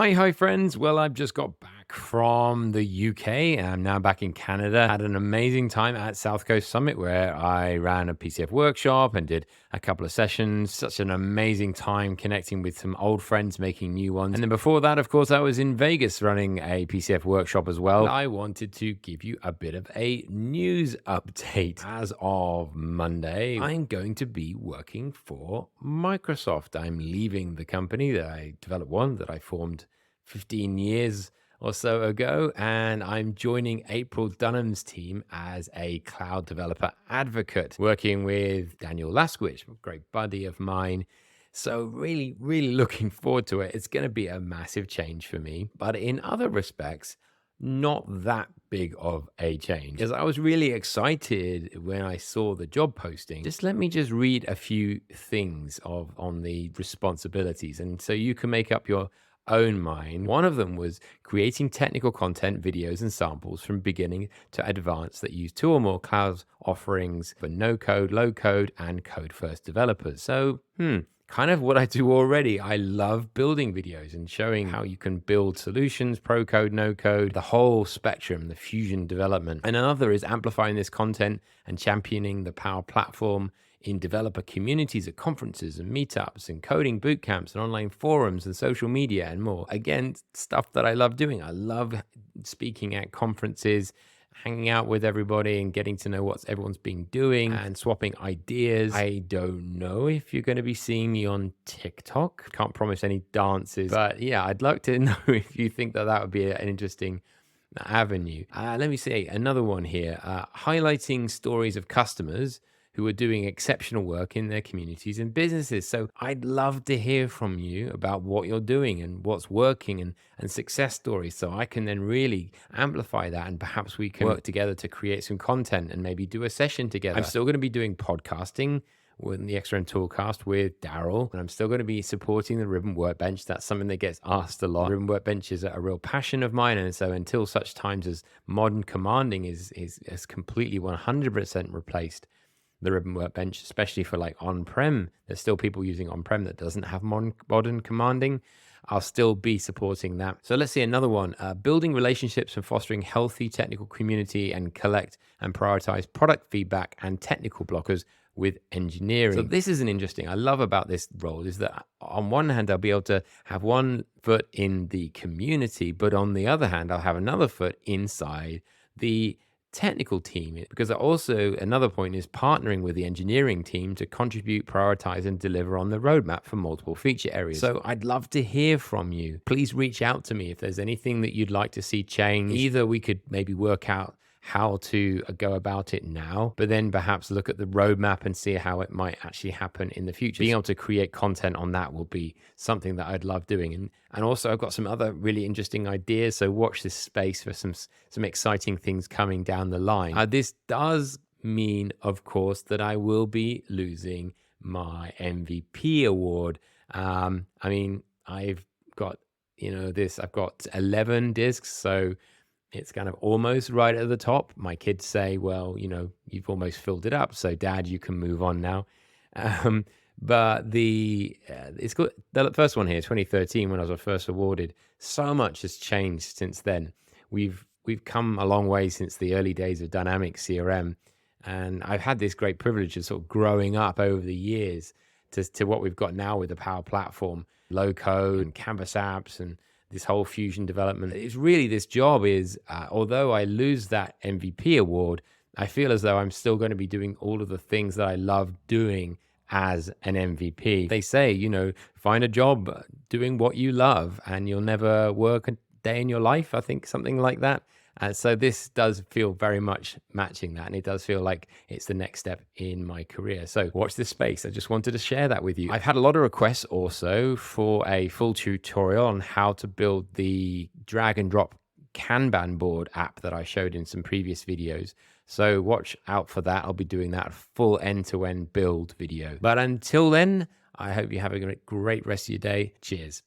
Hi, friends. Well, I've just got back from the UK. I'm now back in Canada. Had an amazing time at South Coast Summit where I ran a PCF workshop and did a couple of sessions. Such an amazing time connecting with some old friends, making new ones. And then before that, of course, I was in Vegas running a PCF workshop as well. I wanted to give you a bit of a news update. As of Monday, I'm going to be working for Microsoft. I'm leaving the company that I developed one that I formed 15 years or so ago, and I'm joining April Dunham's team as a cloud developer advocate, working with Daniel Laskowicz, a great buddy of mine. So, really looking forward to it. It's going to be a massive change for me, but in other respects, not that big of a change. Because I was really excited when I saw the job posting. Let me read a few things on the responsibilities, and so you can make up your own mind. One of them was creating technical content, videos, and samples from beginning to advanced that use two or more cloud offerings for no code, low code, and code first developers. So, kind of what I do already. I love building videos and showing how you can build solutions, pro code, no code, the whole spectrum, the fusion development. And another is amplifying this content and championing the Power Platform in developer communities at conferences and meetups and coding boot camps and online forums and social media and more. Again, stuff that I love doing. I love speaking at conferences, hanging out with everybody and getting to know what everyone's been doing and swapping ideas. I don't know if you're going to be seeing me on TikTok. Can't promise any dances, but yeah, I'd like to know if you think that that would be an interesting avenue. Let me see another one here, highlighting stories of customers who are doing exceptional work in their communities and businesses. So I'd love to hear from you about what you're doing and what's working and success stories, so I can then really amplify that, and perhaps we can work together to create some content and maybe do a session together. I'm still going to be doing podcasting with the XRM Toolcast with Daryl, and I'm still going to be supporting the Ribbon Workbench. That's something that gets asked a lot. Ribbon Workbench is a real passion of mine, and so until such times as modern commanding is completely 100% replaced the Ribbon Workbench, especially for like on-prem. There's still people using on-prem that doesn't have modern commanding. I'll still be supporting that. So let's see another one. Building relationships and fostering healthy technical community and collect and prioritize product feedback and technical blockers with engineering. So this is an interesting, I love about this role is that on one hand, I'll be able to have one foot in the community, but on the other hand, I'll have another foot inside the technical team, because also another point is partnering with the engineering team to contribute, prioritize, and deliver on the roadmap for multiple feature areas. So I'd love to hear from you. Please reach out to me if there's anything that you'd like to see change. Either we could maybe work out how to go about it now, but then perhaps look at the roadmap and see how it might actually happen in the future. Being able to create content on that will be something that I'd love doing. And also I've got some other really interesting ideas. So watch this space for some exciting things coming down the line. This does mean, of course, that I will be losing my MVP award. I mean, I've got, I've got 11 discs. So it's kind of almost right at the top. My kids say, well, you've almost filled it up. So dad, you can move on now. Um, but it's got the first one here, 2013, when I was first awarded. So much has changed since then. We've come a long way since the early days of Dynamic CRM. And I've had this great privilege of sort of growing up over the years to what we've got now with the Power Platform, low code and Canvas apps and this whole fusion development. It's really, this job is, although I lose that MVP award, I feel as though I'm still going to be doing all of the things that I love doing as an MVP. They say, find a job doing what you love and you'll never work a day in your life. I think something like that. And so this does feel very much matching that. And it does feel like it's the next step in my career. So watch this space. I just wanted to share that with you. I've had a lot of requests also for a full tutorial on how to build the drag and drop Kanban board app that I showed in some previous videos. So watch out for that. I'll be doing that full end-to-end build video. But until then, I hope you have a great rest of your day. Cheers.